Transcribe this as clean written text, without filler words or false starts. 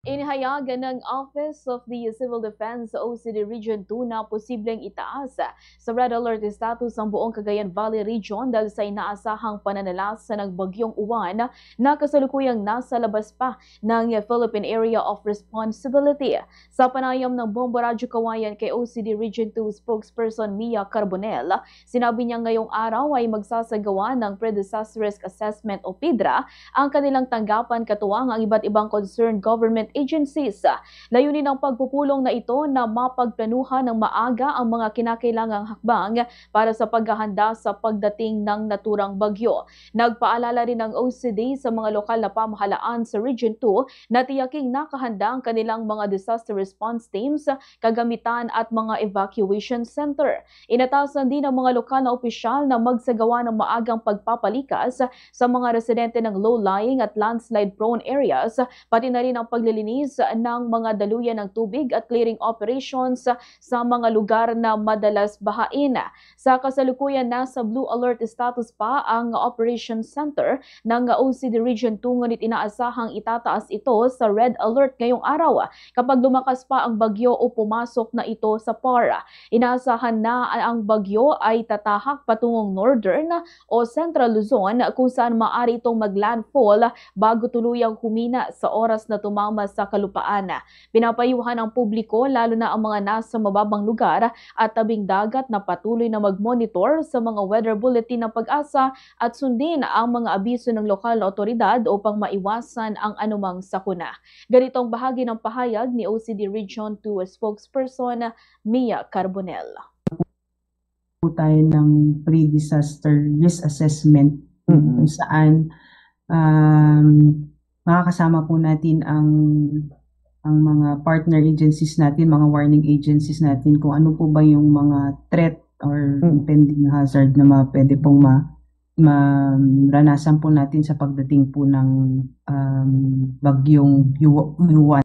Inihayagan ng Office of the Civil Defense sa OCD Region 2 na posibleng itaas sa red alert status ang buong Cagayan Valley Region dahil sa inaasahang pananalasa ng bagyong Uwan na kasalukuyang nasa labas pa ng Philippine Area of Responsibility. Sa panayam ng Bombo Radyo Kawayan kay OCD Region 2 spokesperson Mia Carbonell, sinabi niya ngayong araw ay magsasagawa ng Pre-Disaster Risk Assessment o PIDRA ang kanilang tanggapan katuwang ang iba't ibang concerned government agencies. Layunin ng pagpupulong na ito na mapagplanuhan ng maaga ang mga kinakailangang hakbang para sa paghahanda sa pagdating ng naturang bagyo. Nagpaalala rin ng OCD sa mga lokal na pamahalaan sa Region 2 na tiyaking nakahanda ang kanilang mga disaster response teams, kagamitan at mga evacuation center. Inatasan din ng mga lokal na opisyal na magsagawa ng maagang pagpapalikas sa mga residente ng low-lying at landslide-prone areas, pati na rin ang paglilinis ng mga daluyan ng tubig at clearing operations sa mga lugar na madalas bahain. Sa kasalukuyan, nasa blue alert status pa ang Operation Center ng OCD Region 2, ngunit inaasahang itataas ito sa red alert ngayong araw kapag lumakas pa ang bagyo o pumasok na ito sa PAR. Inaasahan na ang bagyo ay tatahak patungong northern o central Luzon kung saan maaari itong maglandfall bago tuluyang humina sa oras na tumama sa kalupaan. Pinapayuhan ang publiko, lalo na ang mga nasa mababang lugar at tabing dagat, na patuloy na mag-monitor sa mga weather bulletin ng Pag-asa at sundin ang mga abiso ng lokal na otoridad upang maiwasan ang anumang sakuna. Ganitong bahagi ng pahayag ni OCD Region 2 spokesperson Mia Carbonell. Po tayo ng pre-disaster risk assessment kung saan makakasama po natin ang mga partner agencies natin, mga warning agencies natin kung ano po ba yung mga threat or impending hazard na pwede pong maranasan po natin sa pagdating po ng bagyong Uwan.